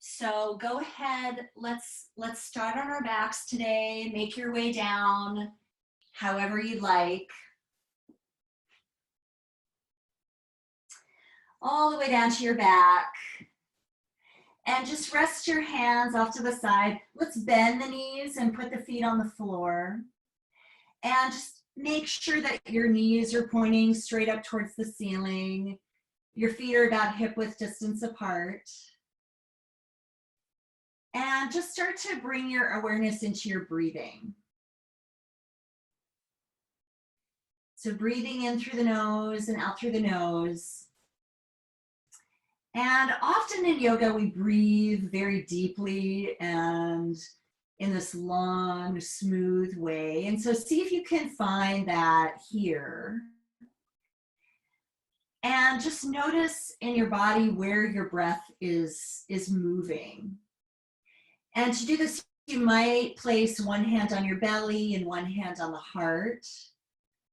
So go ahead, let's start on our backs today. Make your way down however you'd like. All the way down to your back. And just rest your hands off to the side. Let's bend the knees and put the feet on the floor. And just make sure that your knees are pointing straight up towards the ceiling. Your feet are about hip width distance apart. And just start to bring your awareness into your breathing. So breathing in through the nose and out through the nose. And often in yoga, we breathe very deeply and in this long, smooth way. And so see if you can find that here. And just notice in your body where your breath is moving. And to do this, you might place one hand on your belly and one hand on the heart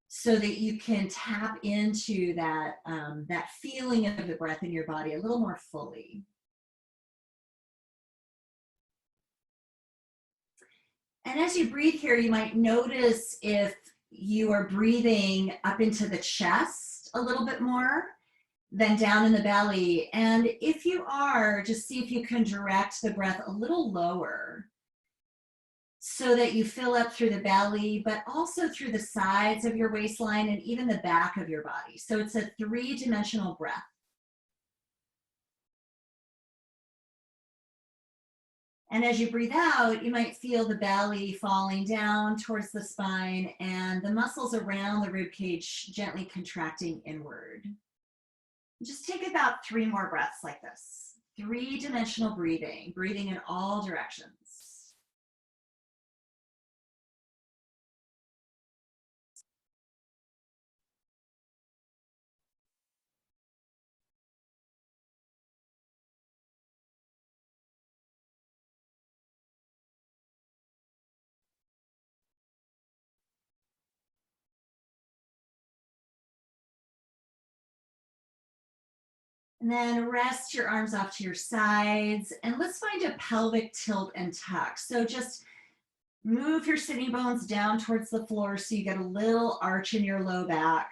so that you can tap into that, that feeling of the breath in your body a little more fully. And as you breathe here, you might notice if you are breathing up into the chest a little bit more than down in the belly. And if you are, just see if you can direct the breath a little lower so that you fill up through the belly, but also through the sides of your waistline and even the back of your body. So it's a three-dimensional breath. And as you breathe out, you might feel the belly falling down towards the spine and the muscles around the rib cage gently contracting inward. Just take about 3 more breaths like this. Three-dimensional breathing, breathing in all directions. And then rest your arms off to your sides. And let's find a pelvic tilt and tuck. So just move your sitting bones down towards the floor so you get a little arch in your low back.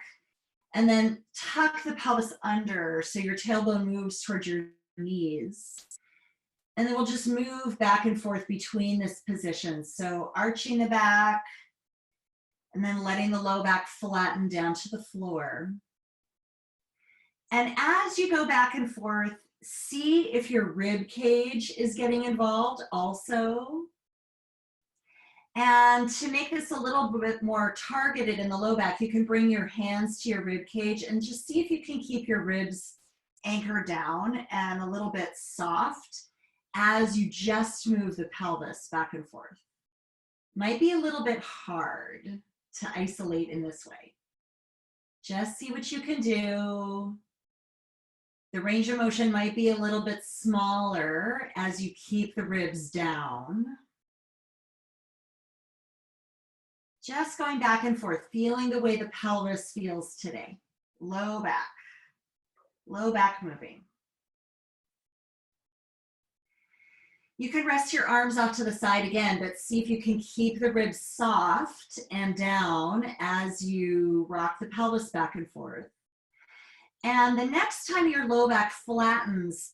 And then tuck the pelvis under so your tailbone moves towards your knees. And then we'll just move back and forth between this position. So arching the back and then letting the low back flatten down to the floor. And as you go back and forth, see if your rib cage is getting involved also. And to make this a little bit more targeted in the low back, you can bring your hands to your rib cage and just see if you can keep your ribs anchored down and a little bit soft as you just move the pelvis back and forth. Might be a little bit hard to isolate in this way. Just see what you can do. The range of motion might be a little bit smaller as you keep the ribs down. Just going back and forth, feeling the way the pelvis feels today. Low back moving. You can rest your arms off to the side again, but see if you can keep the ribs soft and down as you rock the pelvis back and forth. And the next time your low back flattens,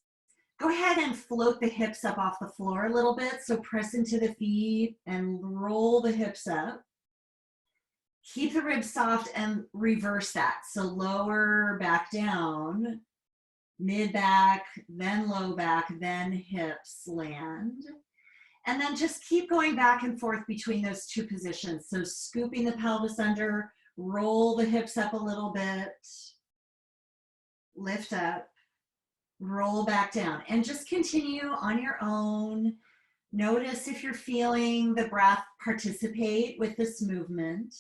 go ahead and float the hips up off the floor a little bit. So press into the feet and roll the hips up. Keep the ribs soft and reverse that. So lower back down, mid back, then low back, then hips land. And then just keep going back and forth between those two positions. So scooping the pelvis under, roll the hips up a little bit, lift up, roll back down, and just continue on your own. Notice if you're feeling the breath participate with this movement.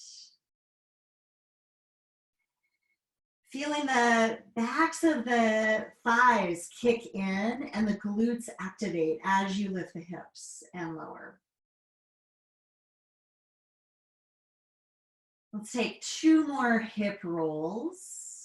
Feeling the backs of the thighs kick in and the glutes activate as you lift the hips and lower. Let's take 2 more hip rolls.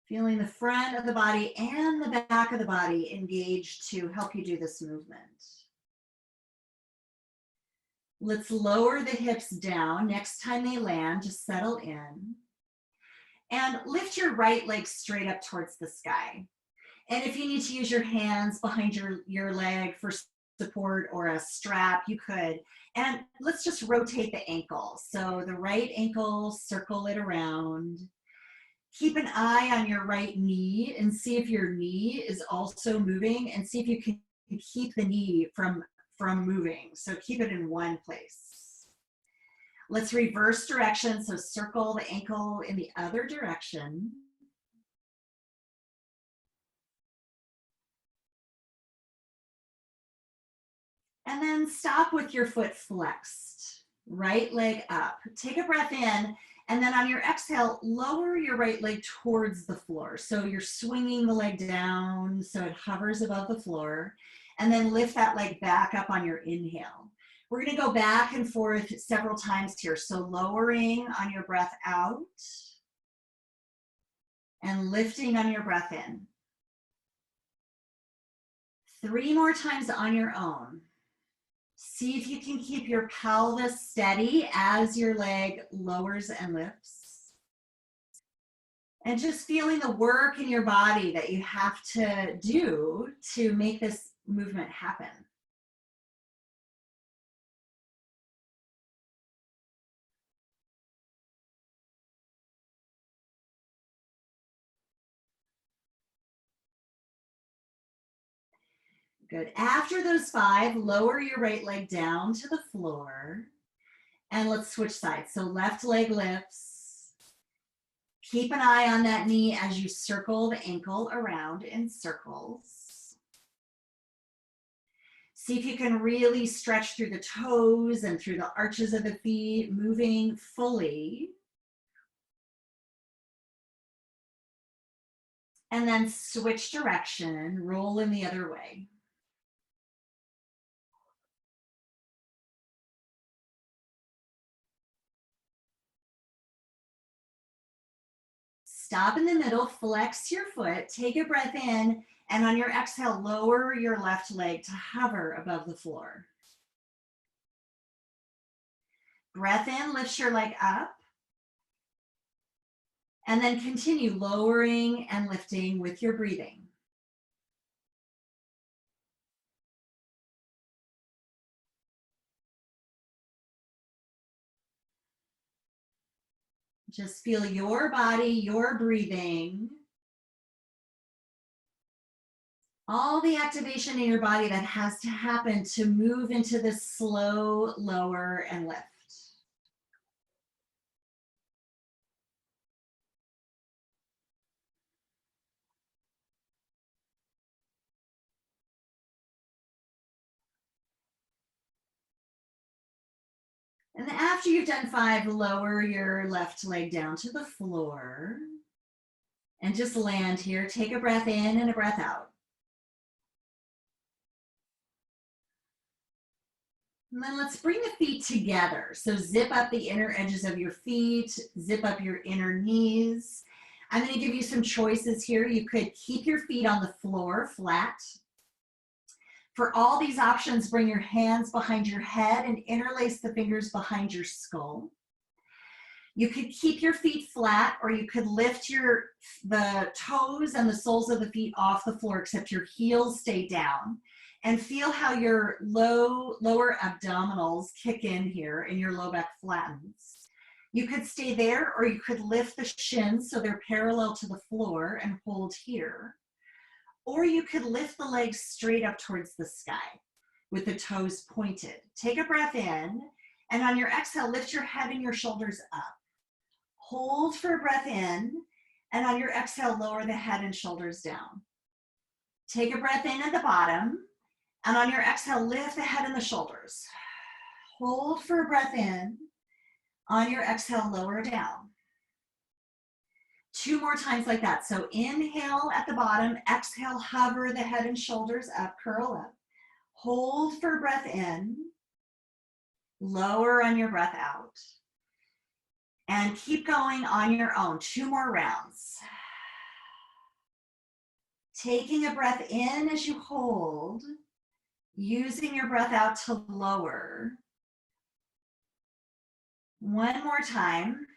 Feeling the front of the body and the back of the body engaged to help you do this movement. Let's lower the hips down. Next time they land, just settle in. And lift your right leg straight up towards the sky. And if you need to use your hands behind your leg for support or a strap, you could. And let's just rotate the ankle. So the right ankle, circle it around. Keep an eye on your right knee and see if your knee is also moving, and see if you can keep the knee from moving. So keep it in one place. Let's reverse direction. So circle the ankle in the other direction. And then stop with your foot flexed. Right leg up. Take a breath in, and then on your exhale, lower your right leg towards the floor. So you're swinging the leg down so it hovers above the floor, and then lift that leg back up on your inhale. We're going to go back and forth several times here. So lowering on your breath out and lifting on your breath in. 3 more times on your own. See if you can keep your pelvis steady as your leg lowers and lifts. And just feeling the work in your body that you have to do to make this movement happen. Good. After those 5, lower your right leg down to the floor. And let's switch sides. So left leg lifts. Keep an eye on that knee as you circle the ankle around in circles. See if you can really stretch through the toes and through the arches of the feet, moving fully. And then switch direction, roll in the other way. Stop in the middle, flex your foot, take a breath in, and on your exhale, lower your left leg to hover above the floor. Breath in, lift your leg up, and then continue lowering and lifting with your breathing. Just feel your body, your breathing, all the activation in your body that has to happen to move into this slow lower and lift. And then after you've done 5, lower your left leg down to the floor and just land here. Take a breath in and a breath out. And then let's bring the feet together. So zip up the inner edges of your feet, zip up your inner knees. I'm going to give you some choices here. You could keep your feet on the floor flat. For all these options, bring your hands behind your head and interlace the fingers behind your skull. You could keep your feet flat, or you could lift the toes and the soles of the feet off the floor, except your heels stay down. And feel how your lower abdominals kick in here and your low back flattens. You could stay there, or you could lift the shins so they're parallel to the floor and hold here. Or you could lift the legs straight up towards the sky with the toes pointed. Take a breath in, and on your exhale, lift your head and your shoulders up. Hold for a breath in, and on your exhale, lower the head and shoulders down. Take a breath in at the bottom, and on your exhale, lift the head and the shoulders. Hold for a breath in. On your exhale, lower down. 2 more times like that. So inhale at the bottom, exhale, hover the head and shoulders up, curl up. Hold for breath in, lower on your breath out. And keep going on your own. 2 more rounds. Taking a breath in as you hold, using your breath out to lower. One more time.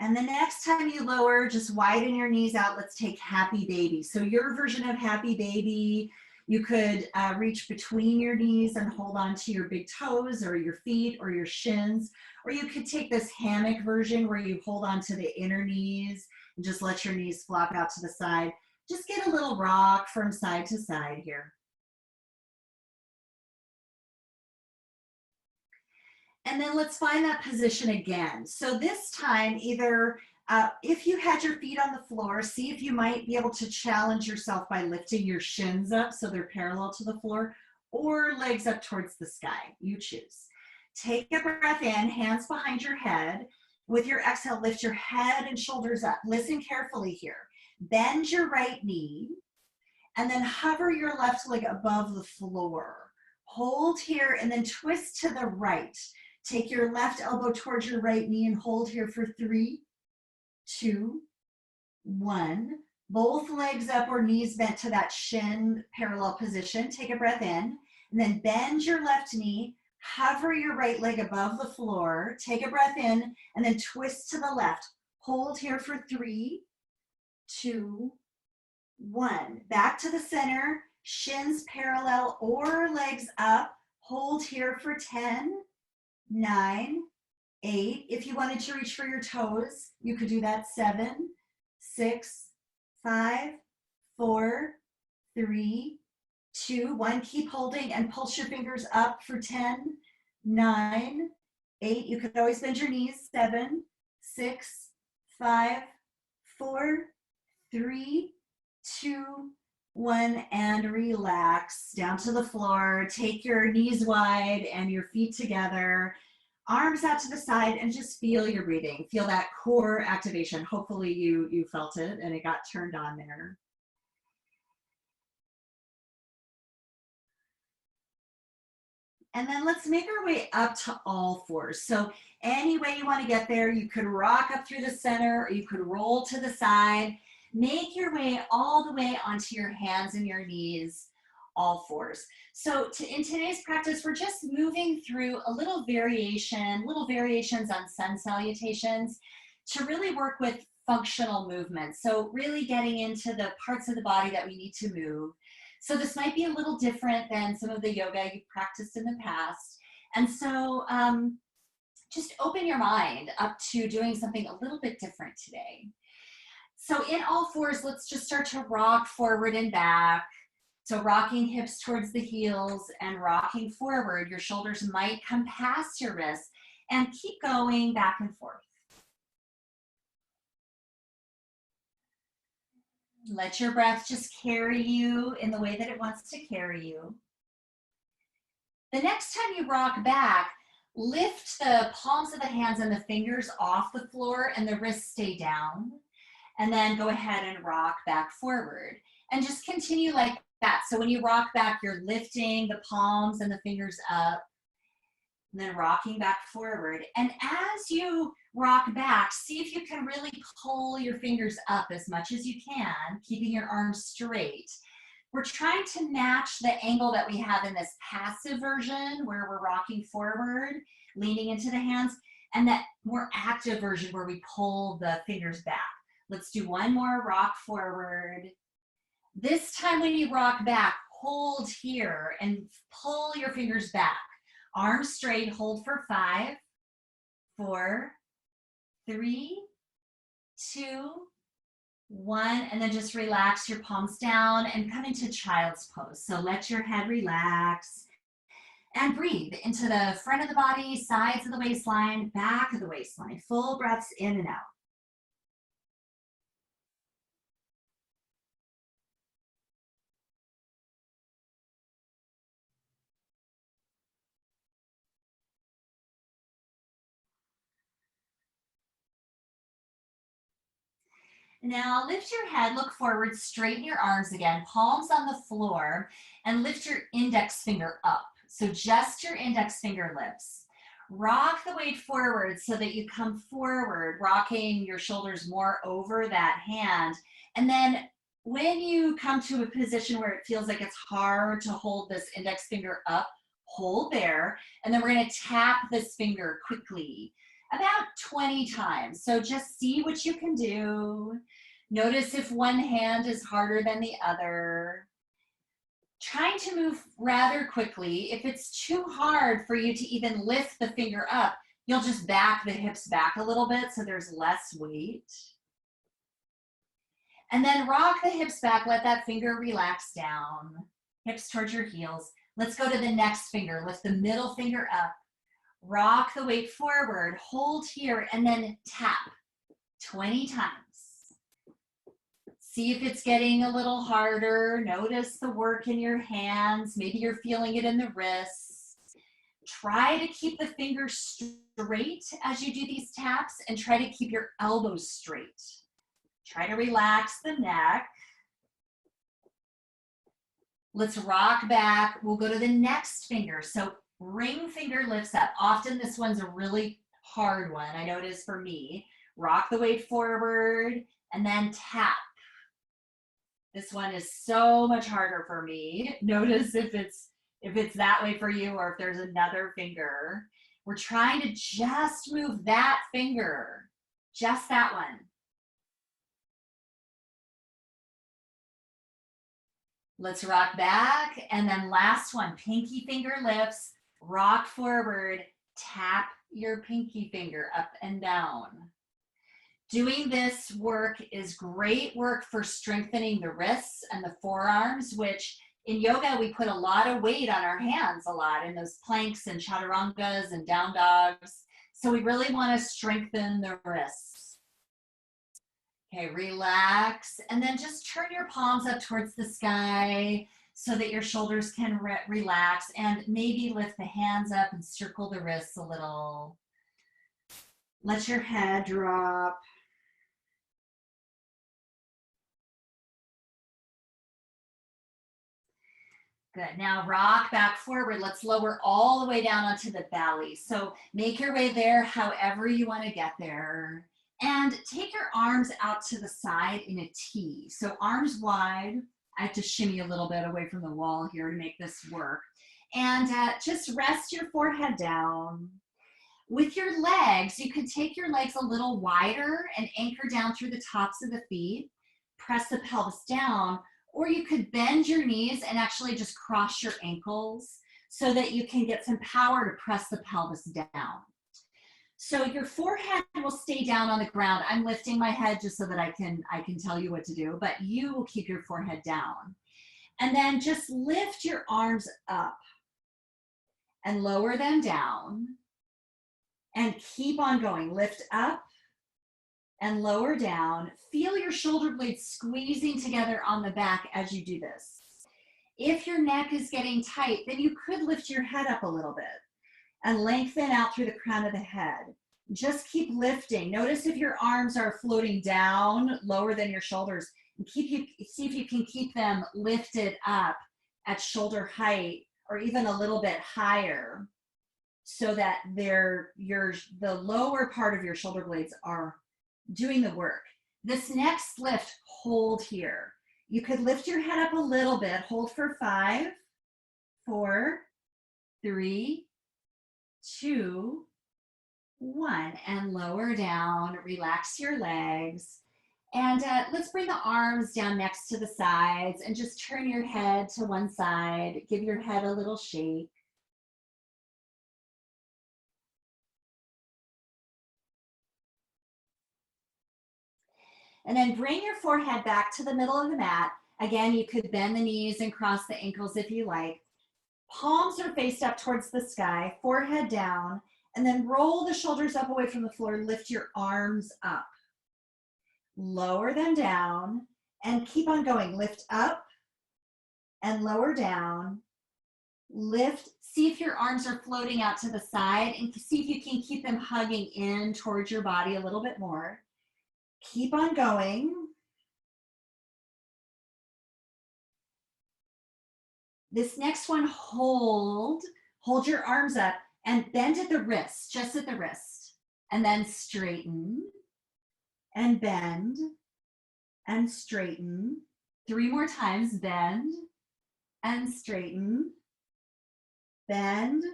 And the next time you lower, just widen your knees out. Let's take happy baby. So your version of happy baby, you could reach between your knees and hold on to your big toes or your feet or your shins. Or you could take this hammock version where you hold on to the inner knees and just let your knees flop out to the side. Just get a little rock from side to side here. And then let's find that position again. So this time, either if you had your feet on the floor, see if you might be able to challenge yourself by lifting your shins up so they're parallel to the floor, or legs up towards the sky. You choose. Take a breath in, hands behind your head. With your exhale, lift your head and shoulders up. Listen carefully here. Bend your right knee, and then hover your left leg above the floor. Hold here, and then twist to the right. Take your left elbow towards your right knee and hold here for 3, 2, 1. Both legs up or knees bent to that shin parallel position. Take a breath in, and then bend your left knee, hover your right leg above the floor. Take a breath in, and then twist to the left. Hold here for 3, 2, 1. Back to the center, shins parallel or legs up. Hold here for 10, 9, 8. If you wanted to reach for your toes, you could do that. 7, 6, 5, 4, 3, 2, 1. Keep holding and pulse your fingers up for 10, 9, 8. You could always bend your knees. 7, 6, 5, 4, 3, 2, 1, and relax down to the floor. Take your knees wide and your feet together, arms out to the side, and just feel your breathing. Feel that core activation. Hopefully you felt it and it got turned on there. And then let's make our way up to all fours. So any way you want to get there, you could rock up through the center, or you could roll to the side. Make your way all the way onto your hands and your knees, all fours. So in today's practice, we're just moving through a little variations on sun salutations to really work with functional movements. So really getting into the parts of the body that we need to move. So this might be a little different than some of the yoga you've practiced in the past. And so just open your mind up to doing something a little bit different today. So in all fours, let's just start to rock forward and back. So rocking hips towards the heels and rocking forward. Your shoulders might come past your wrists, and keep going back and forth. Let your breath just carry you in the way that it wants to carry you. The next time you rock back, lift the palms of the hands and the fingers off the floor and the wrists stay down. And then go ahead and rock back forward. And just continue like that. So when you rock back, you're lifting the palms and the fingers up, and then rocking back forward. And as you rock back, see if you can really pull your fingers up as much as you can, keeping your arms straight. We're trying to match the angle that we have in this passive version where we're rocking forward, leaning into the hands, and that more active version where we pull the fingers back. Let's do one more rock forward. This time when you rock back, hold here and pull your fingers back. Arms straight, hold for 5, 4, 3, 2, 1, and then just relax your palms down and come into child's pose. So let your head relax and breathe into the front of the body, sides of the waistline, back of the waistline. Full breaths in and out. Now lift your head, look forward, straighten your arms again, palms on the floor, and lift your index finger up. So just your index finger lifts. Rock the weight forward so that you come forward, rocking your shoulders more over that hand. And then when you come to a position where it feels like it's hard to hold this index finger up, hold there. And then we're going to tap this finger quickly, about 20 times. So just see what you can do. Notice if one hand is harder than the other. Trying to move rather quickly. If it's too hard for you to even lift the finger up, you'll just back the hips back a little bit so there's less weight. And then rock the hips back, let that finger relax down. Hips towards your heels. Let's go to the next finger. Lift the middle finger up. Rock the weight forward, hold here, and then tap 20 times. See if it's getting a little harder. Notice the work in your hands. Maybe you're feeling it in the wrists. Try to keep the fingers straight as you do these taps and try to keep your elbows straight. Try to relax the neck. Let's rock back. We'll go to the next finger. So ring finger lifts up. Often this one's a really hard one. I know it is for me. Rock the weight forward and then tap. This one is so much harder for me. Notice if it's that way for you or if there's another finger. We're trying to just move that finger, just that one. Let's rock back, and then last one, pinky finger lifts, rock forward, tap your pinky finger up and down. Doing this work is great work for strengthening the wrists and the forearms, which in yoga, we put a lot of weight on our hands a lot in those planks and chaturangas and down dogs. So we really want to strengthen the wrists. Okay, relax, and then just turn your palms up towards the sky so that your shoulders can relax, and maybe lift the hands up and circle the wrists a little. Let your head drop. Good. Now rock back forward. Let's lower all the way down onto the belly. So make your way there however you want to get there. And take your arms out to the side in a T. So arms wide. I have to shimmy a little bit away from the wall here to make this work. And just rest your forehead down. With your legs, you could take your legs a little wider and anchor down through the tops of the feet. Press the pelvis down. Or you could bend your knees and actually just cross your ankles so that you can get some power to press the pelvis down. So your forehead will stay down on the ground. I'm lifting my head just so that I can tell you what to do, but you will keep your forehead down. And then just lift your arms up and lower them down and keep on going. Lift up and lower down. Feel your shoulder blades squeezing together on the back as you do this. If your neck is getting tight, then you could lift your head up a little bit and lengthen out through the crown of the head. Just keep lifting. Notice if your arms are floating down lower than your shoulders, and see if you can keep them lifted up at shoulder height or even a little bit higher so that the lower part of your shoulder blades are doing the work. This next lift, hold here. You could lift your head up a little bit. Hold for 5, 4, 3, 2, 1, and lower down. Relax your legs. And let's bring the arms down next to the sides and just turn your head to one side. Give your head a little shake. And then bring your forehead back to the middle of the mat. Again, you could bend the knees and cross the ankles if you like. Palms are faced up towards the sky, forehead down, and then roll the shoulders up away from the floor. Lift your arms up. Lower them down and keep on going. Lift up and lower down. Lift. See if your arms are floating out to the side and see if you can keep them hugging in towards your body a little bit more. Keep on going. This next one, hold your arms up. And bend at the wrist, just at the wrist. And then straighten and bend and straighten. 3 more times, bend and straighten, bend,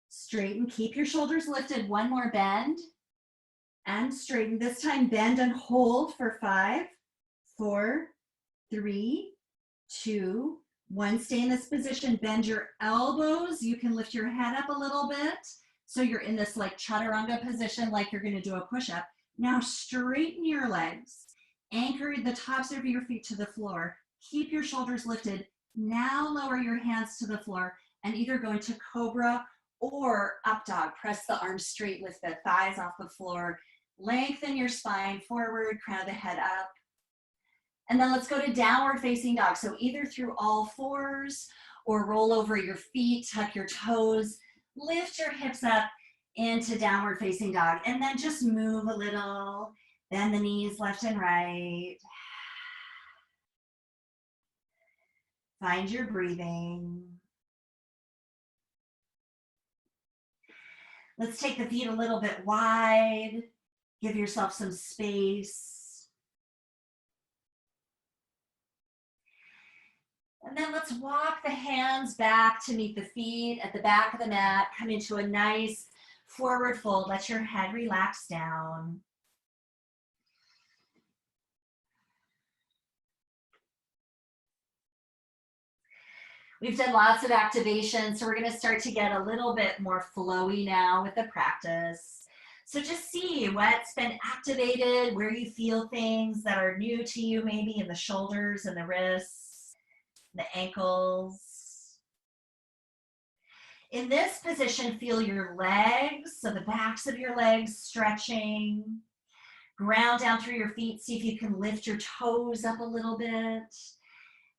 straighten. Keep your shoulders lifted. 1 more, bend and straighten. This time, bend and hold for 5, 4, 3, 2, 1. Stay in this position. Bend your elbows. You can lift your head up a little bit. So you're in this like chaturanga position, like you're going to do a push-up. Now straighten your legs. Anchor the tops of your feet to the floor. Keep your shoulders lifted. Now lower your hands to the floor and either go into cobra or up dog. Press the arms straight, lift the thighs off the floor. Lengthen your spine forward, crown of the head up. And then let's go to downward facing dog. So either through all fours or roll over your feet, tuck your toes, lift your hips up into downward facing dog. And then just move a little, bend the knees left and right. Find your breathing. Let's take the feet a little bit wide. Give yourself some space. And then let's walk the hands back to meet the feet at the back of the mat. Come into a nice forward fold. Let your head relax down. We've done lots of activation, so we're going to start to get a little bit more flowy now with the practice. So just see what's been activated, where you feel things that are new to you, maybe in the shoulders and the wrists, the ankles. In this position, feel your legs, so the backs of your legs stretching. Ground down through your feet. See if you can lift your toes up a little bit.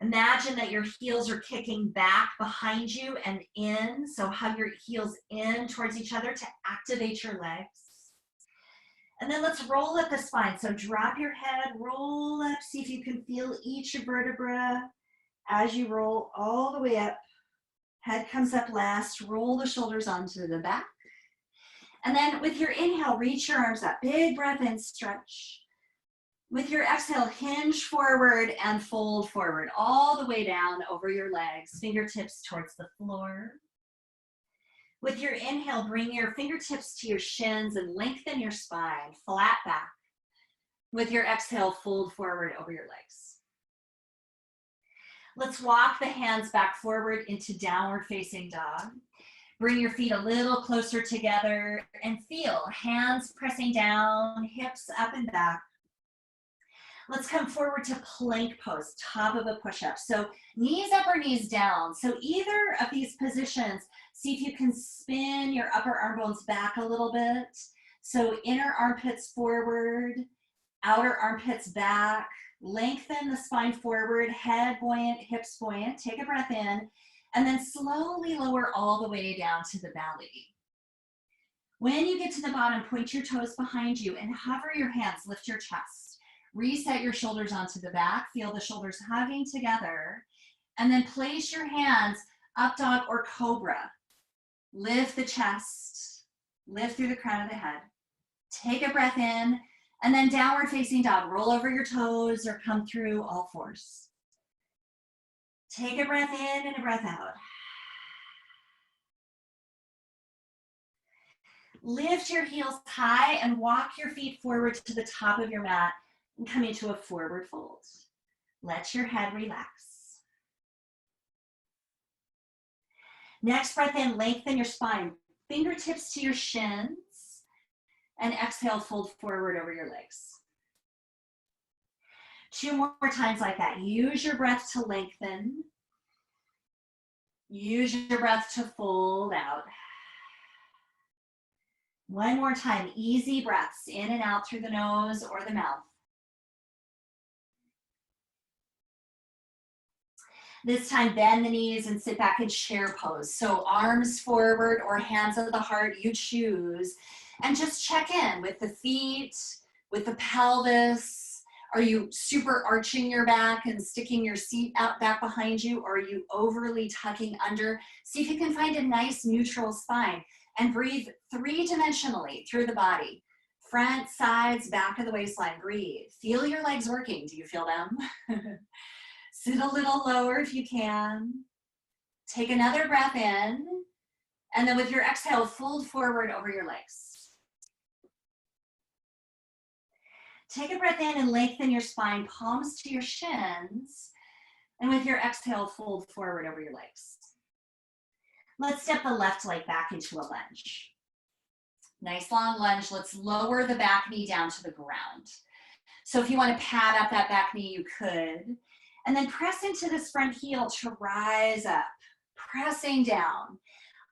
Imagine that your heels are kicking back behind you and in. So hug your heels in towards each other to activate your legs. And then let's roll up the spine. So drop your head, roll up. See if you can feel each vertebra as you roll all the way up. Head comes up last. Roll the shoulders onto the back. And then with your inhale, reach your arms up. Big breath in, stretch. With your exhale, hinge forward and fold forward all the way down over your legs, fingertips towards the floor. With your inhale, bring your fingertips to your shins and lengthen your spine, flat back. With your exhale, fold forward over your legs. Let's walk the hands back forward into downward facing dog. Bring your feet a little closer together and feel hands pressing down, hips up and back. Let's come forward to plank pose, top of a push-up. So knees up or knees down. So either of these positions, see if you can spin your upper arm bones back a little bit. So inner armpits forward, outer armpits back. Lengthen the spine forward, head buoyant, hips buoyant. Take a breath in, and then slowly lower all the way down to the belly. When you get to the bottom, point your toes behind you and hover your hands, lift your chest. Reset your shoulders onto the back. Feel the shoulders hugging together. And then place your hands up dog or cobra. Lift the chest. Lift through the crown of the head. Take a breath in. And then downward facing dog. Roll over your toes or come through all fours. Take a breath in and a breath out. Lift your heels high and walk your feet forward to the top of your mat. And come into a forward fold. Let your head relax. Next breath in, lengthen your spine. Fingertips to your shins. And exhale, fold forward over your legs. 2 more times like that. Use your breath to lengthen. Use your breath to fold out. 1 more time. Easy breaths in and out through the nose or the mouth. This time, bend the knees and sit back in chair pose. So arms forward or hands at the heart, you choose. And just check in with the feet, with the pelvis. Are you super arching your back and sticking your seat out back behind you, or are you overly tucking under? See if you can find a nice neutral spine and breathe three-dimensionally through the body. Front, sides, back of the waistline, breathe. Feel your legs working. Do you feel them? Sit a little lower if you can. Take another breath in, and then with your exhale, fold forward over your legs. Take a breath in and lengthen your spine, palms to your shins, and with your exhale, fold forward over your legs. Let's step the left leg back into a lunge. Nice long lunge. Let's lower the back knee down to the ground. So if you want to pad up that back knee, you could. And then press into this front heel to rise up, pressing down.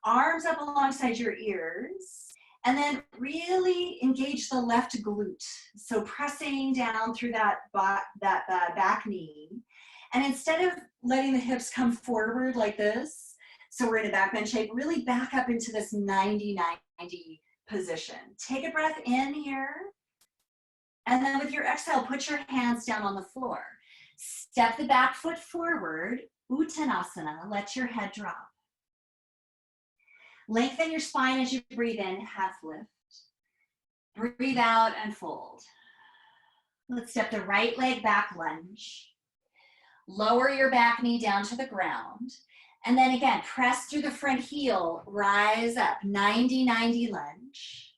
Arms up alongside your ears. And then really engage the left glute. So pressing down through that back knee. And instead of letting the hips come forward like this, so we're in a back bend shape, really back up into this 90-90 position. Take a breath in here. And then with your exhale, put your hands down on the floor. Step the back foot forward, Uttanasana, let your head drop. Lengthen your spine as you breathe in, half lift. Breathe out and fold. Let's step the right leg back, lunge. Lower your back knee down to the ground. And then again, press through the front heel, rise up, 90-90 lunge.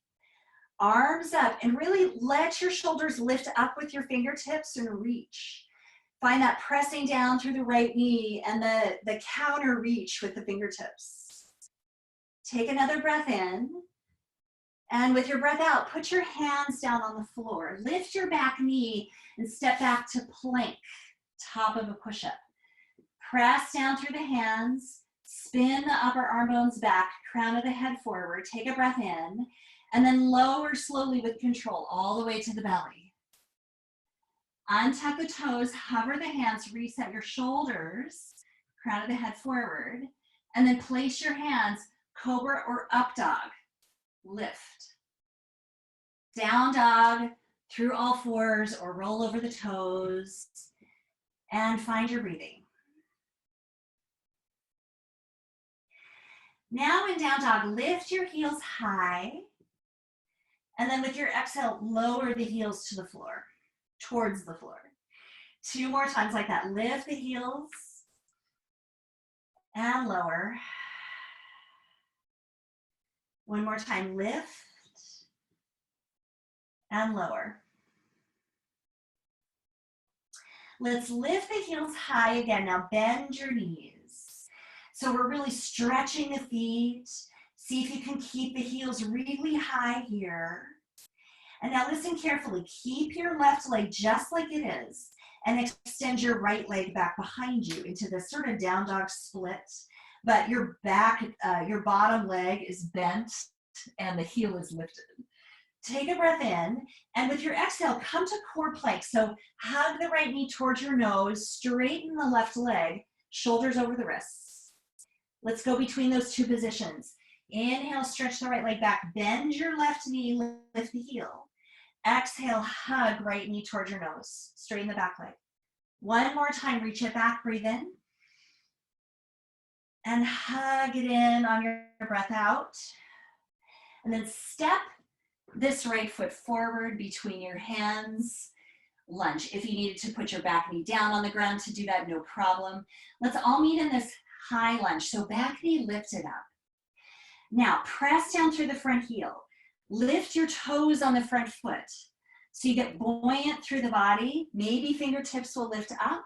Arms up, and really let your shoulders lift up with your fingertips and reach. Find that pressing down through the right knee and the counter reach with the fingertips. Take another breath in, and with your breath out, put your hands down on the floor. Lift your back knee and step back to plank, top of a push-up. Press down through the hands, spin the upper arm bones back, crown of the head forward, take a breath in, and then lower slowly with control all the way to the belly. Untuck the toes, hover the hands, reset your shoulders, crown of the head forward, and then place your hands cobra or up dog, lift. Down dog, through all fours or roll over the toes, and find your breathing. Now in down dog, lift your heels high, and then with your exhale, lower the heels to the floor, towards the floor. 2 more times like that. Lift the heels and lower. 1 more time, lift and lower. Let's lift the heels high again. Now bend your knees. So we're really stretching the feet. See if you can keep the heels really high here. And now listen carefully. Keep your left leg just like it is and extend your right leg back behind you into this sort of down dog split. But your back, your bottom leg is bent and the heel is lifted. Take a breath in, and with your exhale, come to core plank. So hug the right knee towards your nose, straighten the left leg, shoulders over the wrists. Let's go between those 2 positions. Inhale, stretch the right leg back, bend your left knee, lift the heel. Exhale, hug right knee towards your nose, straighten the back leg. 1 more time, reach it back, breathe in. And hug it in on your breath out. And then step this right foot forward between your hands, lunge. If you needed to put your back knee down on the ground to do that, no problem. Let's all meet in this high lunge. So back knee lifted up. Now press down through the front heel. Lift your toes on the front foot. So you get buoyant through the body. Maybe fingertips will lift up.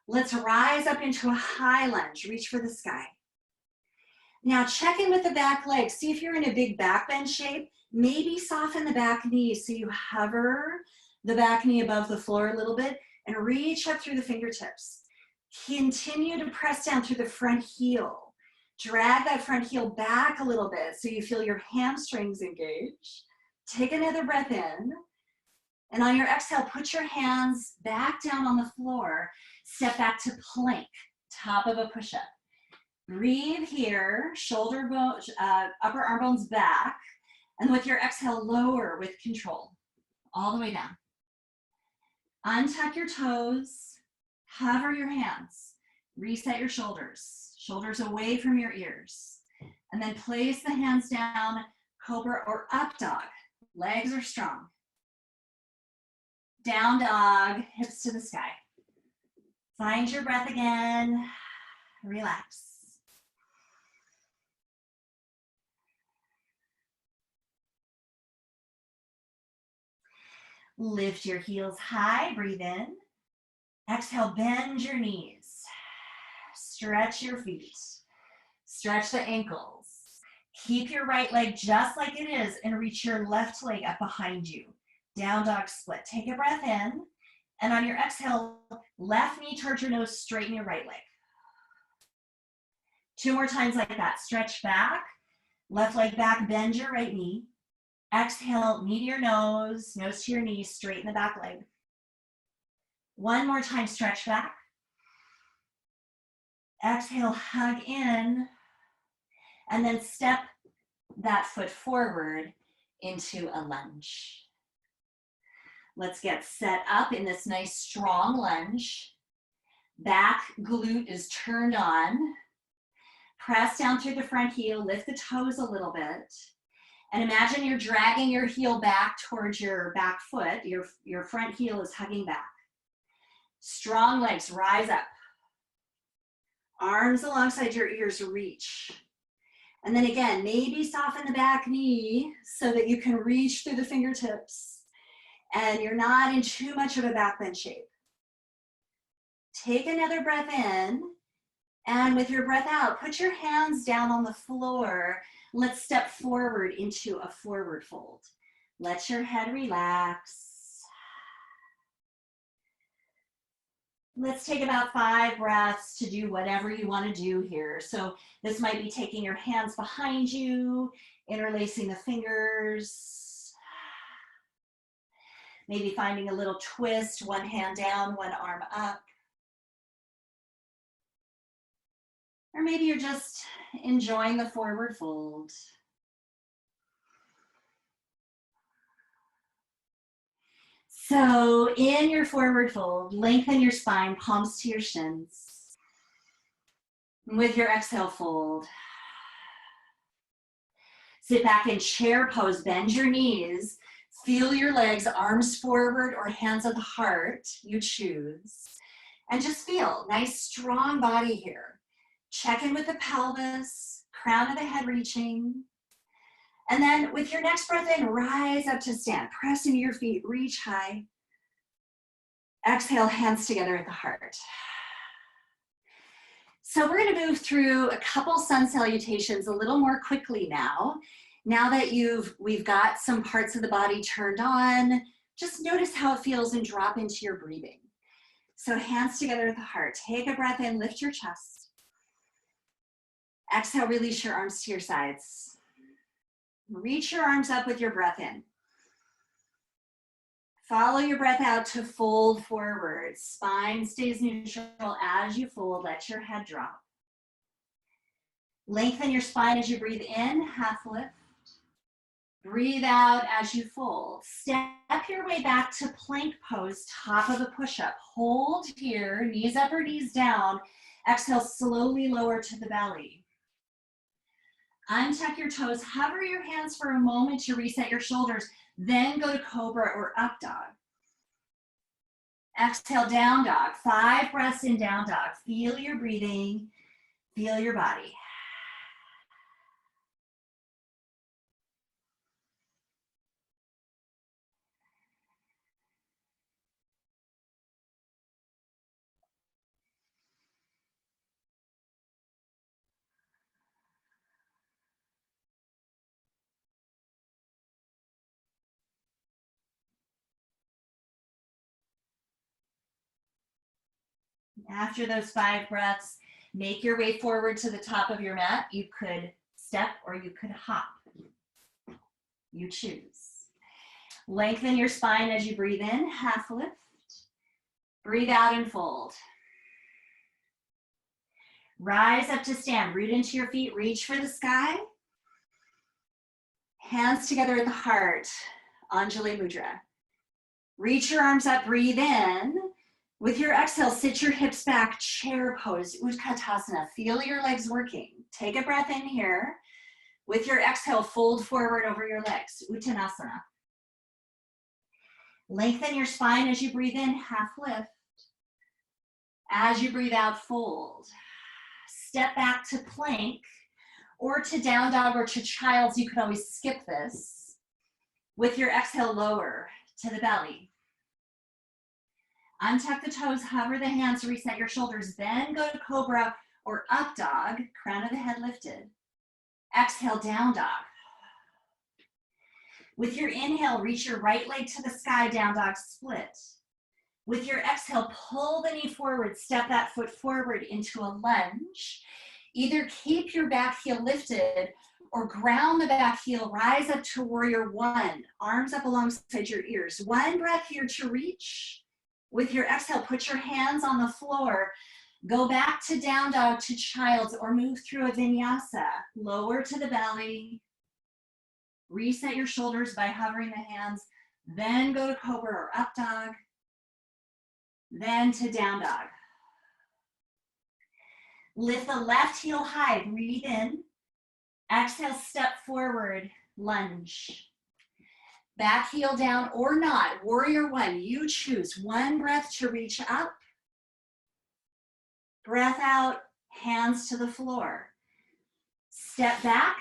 Let's rise up into a high lunge. Reach for the sky. Now check in with the back leg. See if you're in a big back bend shape. Maybe soften the back knee so you hover the back knee above the floor a little bit and reach up through the fingertips. Continue to press down through the front heel. Drag that front heel back a little bit so you feel your hamstrings engage. Take another breath in. And on your exhale, put your hands back down on the floor. Step back to plank, top of a push-up. Breathe here, shoulder bone, upper arm bones back. And with your exhale, lower with control, all the way down. Untuck your toes, hover your hands, reset your shoulders, shoulders away from your ears, and then place the hands down, cobra or up dog. Legs are strong. Down dog, hips to the sky. Find your breath again, relax. Lift your heels high, breathe in. Exhale, bend your knees. Stretch your feet. Stretch the ankles. Keep your right leg just like it is and reach your left leg up behind you. Down dog split. Take a breath in. And on your exhale, left knee towards your nose, straighten your right leg. 2 more times like that. Stretch back, left leg back, bend your right knee. Exhale, knee to your nose to your knee, straighten the back leg. 1 more time, stretch back. Exhale, hug in, and then step that foot forward into a lunge. Let's get set up in this nice strong lunge. Back glute is turned on. Press down through the front heel, lift the toes a little bit. And imagine you're dragging your heel back towards your back foot. Your front heel is hugging back. Strong legs, rise up. Arms alongside your ears, reach. And then again, maybe soften the back knee so that you can reach through the fingertips and you're not in too much of a back bend shape. Take another breath in, and with your breath out, put your hands down on the floor. Let's step forward into a forward fold. Let your head relax. Let's take about 5 breaths to do whatever you want to do here. So this might be taking your hands behind you, interlacing the fingers, maybe finding a little twist, one hand down, one arm up. Or maybe you're just enjoying the forward fold. So in your forward fold, lengthen your spine, palms to your shins. With your exhale, fold. Sit back in chair pose, bend your knees. Feel your legs, arms forward or hands at the heart, you choose. And just feel, nice strong body here. Check in with the pelvis, crown of the head reaching. And then with your next breath in, rise up to stand. Press into your feet, reach high. Exhale, hands together at the heart. So we're gonna move through a couple sun salutations a little more quickly now. Now that we've got some parts of the body turned on, just notice how it feels and drop into your breathing. So hands together at the heart. Take a breath in, lift your chest. Exhale, release your arms to your sides. Reach your arms up with your breath in. Follow your breath out to fold forward. Spine stays neutral as you fold. Let your head drop. Lengthen your spine as you breathe in, half lift. Breathe out as you fold. Step your way back to plank pose, top of a push-up. Hold here, knees up or knees down. Exhale, slowly lower to the belly. Untuck your toes, hover your hands for a moment to reset your shoulders, then go to cobra or up dog. Exhale, down dog. 5 breaths in down dog. Feel your breathing, feel your body. After those 5 breaths, make your way forward to the top of your mat. You could step or you could hop. You choose. Lengthen your spine as you breathe in, half lift. Breathe out and fold. Rise up to stand, root into your feet, reach for the sky. Hands together at the heart, Anjali Mudra. Reach your arms up, breathe in. With your exhale, sit your hips back, chair pose, Utkatasana. Feel your legs working. Take a breath in here. With your exhale, fold forward over your legs, Uttanasana. Lengthen your spine as you breathe in, half lift. As you breathe out, fold. Step back to plank or to down dog or to child's. You could always skip this. With your exhale, lower to the belly. Untuck the toes, hover the hands, reset your shoulders, then go to cobra or up dog, crown of the head lifted. Exhale, down dog. With your inhale, reach your right leg to the sky, down dog split. With your exhale, pull the knee forward, step that foot forward into a lunge. Either keep your back heel lifted or ground the back heel, rise up to warrior one, arms up alongside your ears. One breath here to reach. With your exhale, put your hands on the floor. Go back to down dog to child's or move through a vinyasa. Lower to the belly. Reset your shoulders by hovering the hands. Then go to cobra or up dog. Then to down dog. Lift the left heel high, breathe in. Exhale, step forward, lunge. Back heel down or not, warrior one, you choose. One breath to reach up. Breath out, hands to the floor. Step back,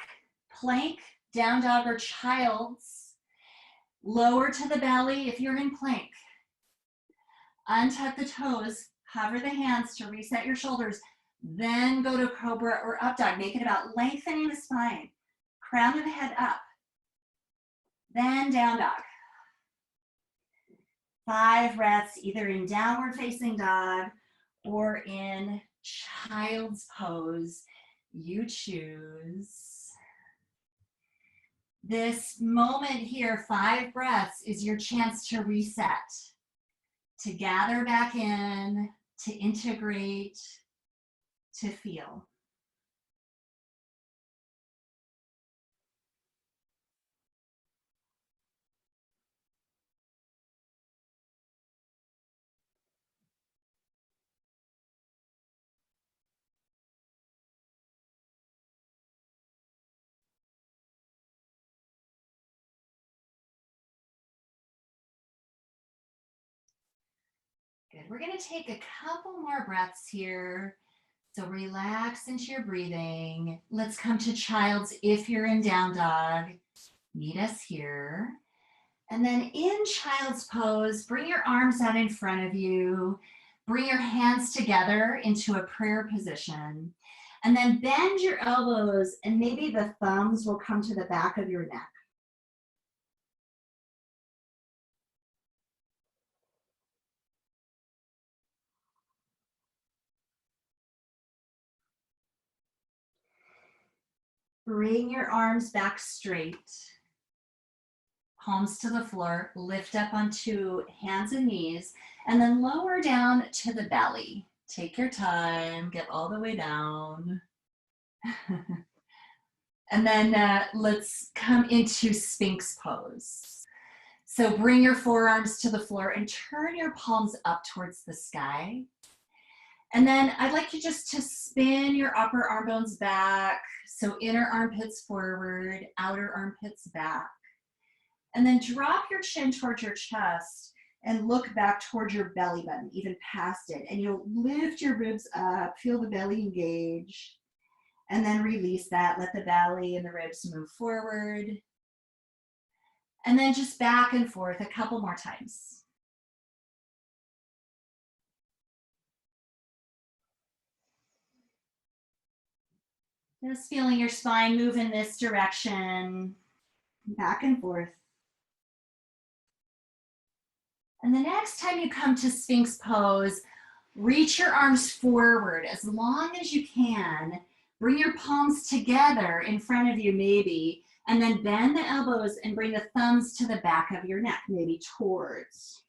plank, down dog or child's. Lower to the belly if you're in plank. Untuck the toes, hover the hands to reset your shoulders, then go to cobra or up dog. Make it about lengthening the spine. Crown of the head up. Then down dog. 5 breaths, either in downward facing dog or in child's pose. You choose. This moment here, 5 breaths, is your chance to reset, to gather back in, to integrate, to feel. Good. We're going to take a couple more breaths here. So relax into your breathing. Let's come to child's if you're in down dog. Meet us here. And then in child's pose, bring your arms out in front of you. Bring your hands together into a prayer position. And then bend your elbows and maybe the thumbs will come to the back of your neck. Bring your arms back straight. Palms to the floor, lift up onto hands and knees, and then lower down to the belly. Take your time, get all the way down. And then let's come into Sphinx pose. So bring your forearms to the floor and turn your palms up towards the sky. And then I'd like you just to spin your upper arm bones back. So inner armpits forward, outer armpits back. And then drop your chin towards your chest and look back towards your belly button, even past it. And you'll lift your ribs up, feel the belly engage. And then release that, let the belly and the ribs move forward. And then just back and forth a couple more times. Just feeling your spine move in this direction, back and forth. And the next time you come to Sphinx pose, reach your arms forward as long as you can. Bring your palms together in front of you maybe, and then bend the elbows and bring the thumbs to the back of your neck, maybe towards.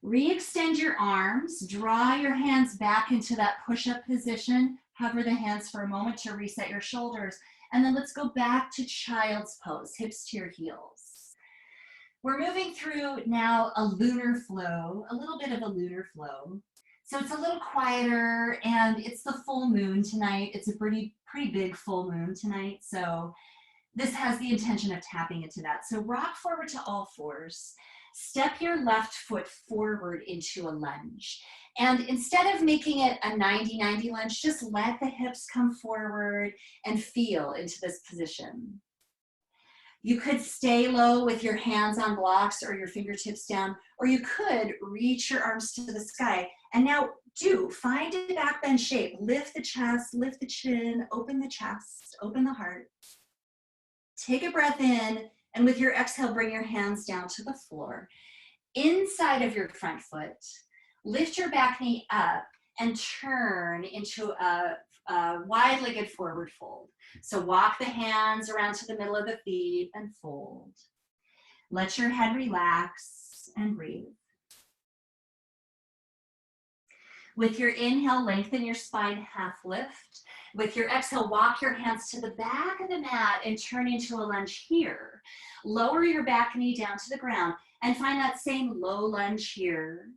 Re-extend your arms, draw your hands back into that push-up position, hover the hands for a moment to reset your shoulders, and then let's go back to child's pose, hips to your heels. We're moving through now a lunar flow, a little bit of a lunar flow. So it's a little quieter, and it's the full moon tonight. It's a pretty big full moon tonight. So this has the intention of tapping into that. So rock forward to all fours. Step your left foot forward into a lunge. And instead of making it a 90-90 lunge, just let the hips come forward and feel into this position. You could stay low with your hands on blocks or your fingertips down, or you could reach your arms to the sky. And now find a back bend shape. Lift the chest, lift the chin, open the chest, open the heart. Take a breath in, and with your exhale, bring your hands down to the floor. Inside of your front foot, lift your back knee up and turn into a wide-legged forward fold. So walk the hands around to the middle of the feet and fold. Let your head relax and breathe. With your inhale, lengthen your spine, half lift. With your exhale, walk your hands to the back of the mat and turn into a lunge here. Lower your back knee down to the ground and find that same low lunge here.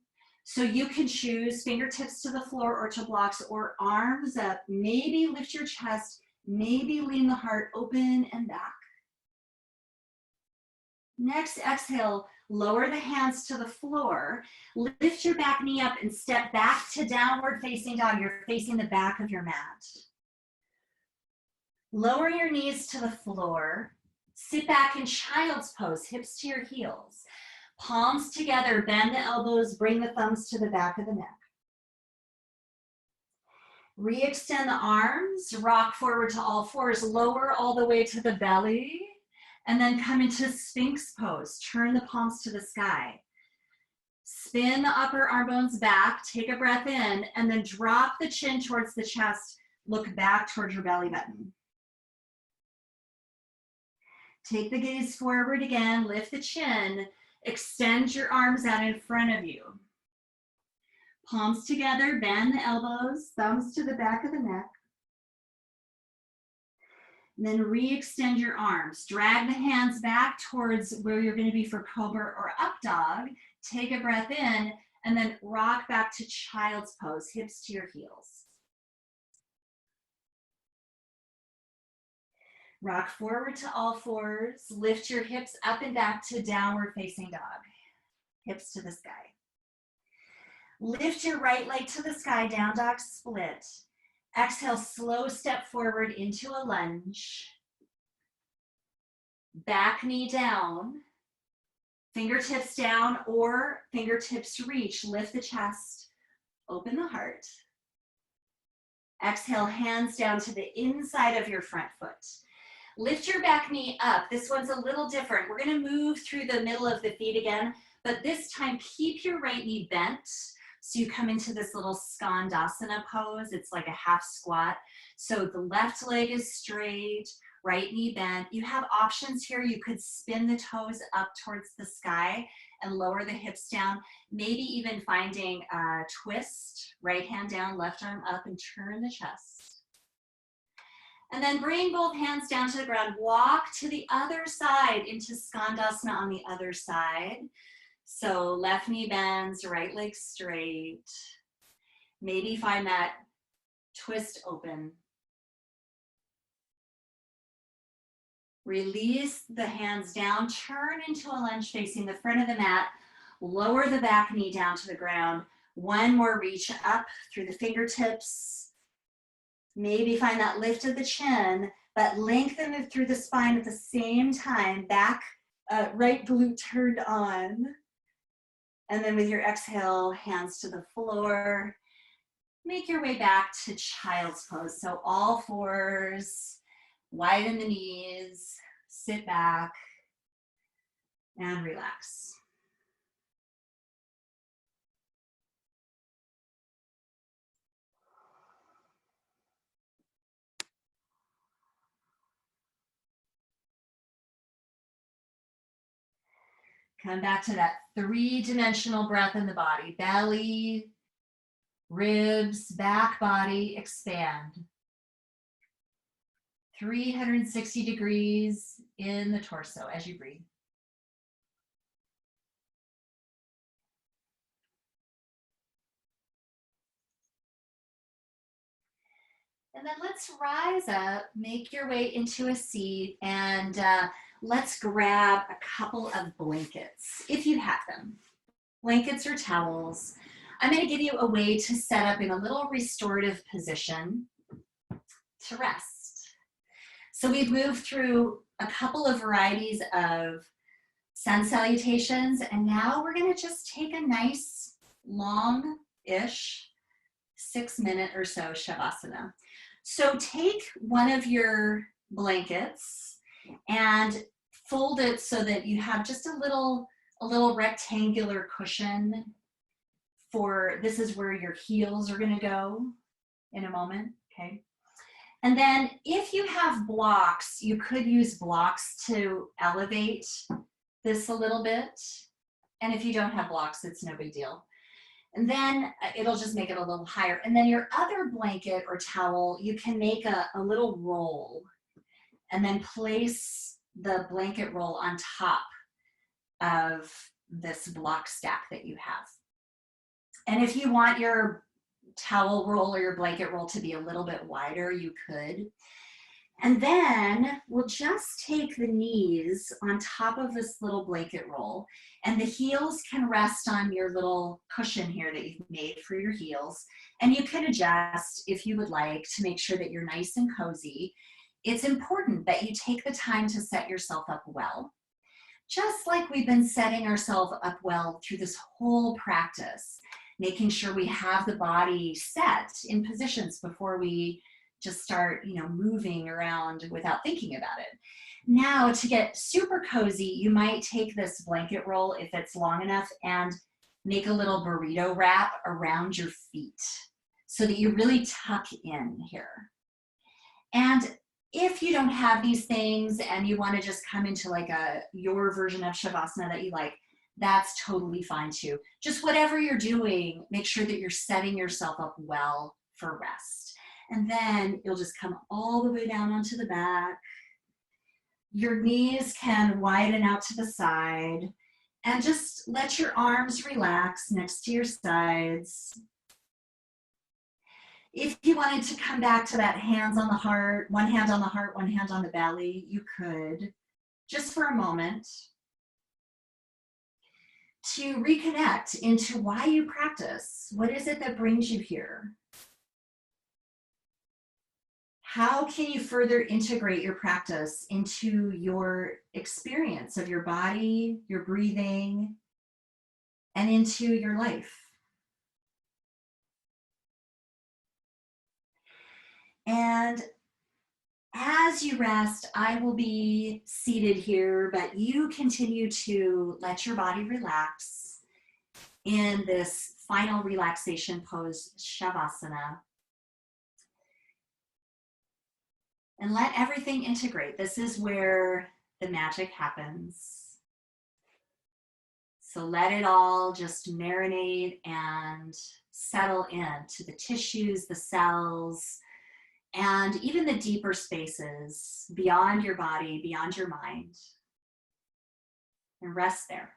So you can choose fingertips to the floor or to blocks, or arms up. Maybe lift your chest, maybe lean the heart open and back. Next, exhale, lower the hands to the floor. Lift your back knee up and step back to downward facing dog. You're facing the back of your mat. Lower your knees to the floor. Sit back in child's pose, hips to your heels. Palms together, bend the elbows, bring the thumbs to the back of the neck. Re-extend the arms, rock forward to all fours, lower all the way to the belly, and then come into Sphinx pose. Turn the palms to the sky. Spin the upper arm bones back, take a breath in, and then drop the chin towards the chest. Look back towards your belly button. Take the gaze forward again, lift the chin, extend your arms out in front of you. Palms together, bend the elbows, thumbs to the back of the neck. And then re-extend your arms. Drag the hands back towards where you're going to be for cobra or up dog. Take a breath in, and then rock back to child's pose, hips to your heels. Rock forward to all fours. Lift your hips up and back to downward facing dog. Hips to the sky. Lift your right leg to the sky, down dog split. Exhale, slow step forward into a lunge. Back knee down. Fingertips down or fingertips reach. Lift the chest. Open the heart. Exhale, hands down to the inside of your front foot. Lift your back knee up. This one's a little different. We're going to move through the middle of the feet again, but this time keep your right knee bent. So you come into this little skandasana pose. It's like a half squat. So the left leg is straight, right knee bent. You have options here. You could spin the toes up towards the sky and lower the hips down. Maybe even finding a twist, right hand down, left arm up, and turn the chest. And then bring both hands down to the ground. Walk to the other side into skandasana on the other side. So left knee bends, right leg straight. Maybe find that twist open. Release the hands down, turn into a lunge facing the front of the mat. Lower the back knee down to the ground. One more reach up through the fingertips. Maybe find that lift of the chin, but lengthen it through the spine at the same time. Back, right glute turned on. And then with your exhale, hands to the floor. Make your way back to child's pose. So all fours, widen the knees, sit back, and relax. Come back to that three-dimensional breath in the body. Belly, ribs, back body, expand. 360 degrees in the torso as you breathe. And then let's rise up, make your way into a seat, and let's grab a couple of blankets, if you have them, blankets or towels. I'm going to give you a way to set up in a little restorative position to rest. So we've moved through a couple of varieties of sun salutations, and now we're going to just take a nice long-ish 6-minute or so shavasana. So take one of your blankets and fold it so that you have just a little rectangular cushion for, this is where your heels are going to go in a moment, okay? And then if you have blocks, you could use blocks to elevate this a little bit. And if you don't have blocks, it's no big deal. And then it'll just make it a little higher. And then your other blanket or towel, you can make a little roll and then place the blanket roll on top of this block stack that you have. And if you want your towel roll or your blanket roll to be a little bit wider, you could. And then we'll just take the knees on top of this little blanket roll, and the heels can rest on your little cushion here that you've made for your heels. And you can adjust if you would like to make sure that you're nice and cozy. It's important that you take the time to set yourself up well, just like we've been setting ourselves up well through this whole practice, making sure we have the body set in positions before we just start, moving around without thinking about it. Now, to get super cozy, you might take this blanket roll, if it's long enough, and make a little burrito wrap around your feet so that you really tuck in here. And if you don't have these things and you want to just come into like your version of shavasana that you like, that's totally fine too. Just whatever you're doing, make sure that you're setting yourself up well for rest. And then you'll just come all the way down onto the back. Your knees can widen out to the side, and just let your arms relax next to your sides. If you wanted to come back to that hands on the heart, one hand on the heart, one hand on the belly, you could, just for a moment, to reconnect into why you practice. What is it that brings you here? How can you further integrate your practice into your experience of your body, your breathing, and into your life? And as you rest, I will be seated here, but you continue to let your body relax in this final relaxation pose, Shavasana. And let everything integrate. This is where the magic happens. So let it all just marinate and settle into the tissues, the cells, and even the deeper spaces beyond your body, beyond your mind. And rest there.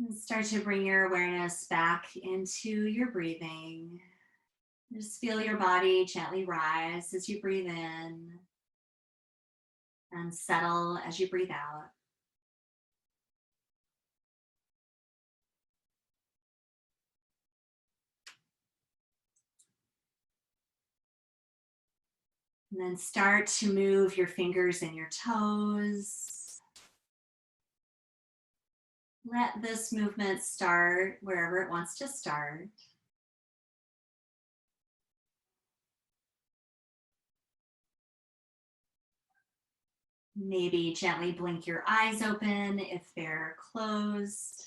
And start to bring your awareness back into your breathing. Just feel your body gently rise as you breathe in and settle as you breathe out. And then start to move your fingers and your toes. Let this movement start wherever it wants to start. Maybe gently blink your eyes open if they're closed.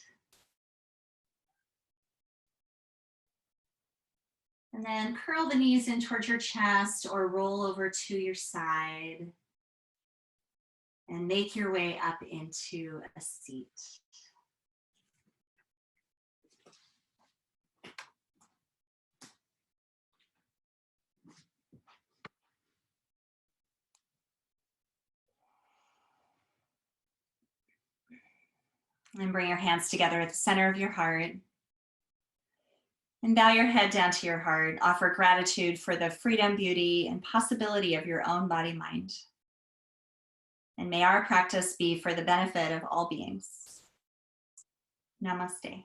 And then curl the knees in towards your chest or roll over to your side. And make your way up into a seat. And bring your hands together at the center of your heart. And bow your head down to your heart. Offer gratitude for the freedom, beauty, and possibility of your own body-mind. And may our practice be for the benefit of all beings. Namaste.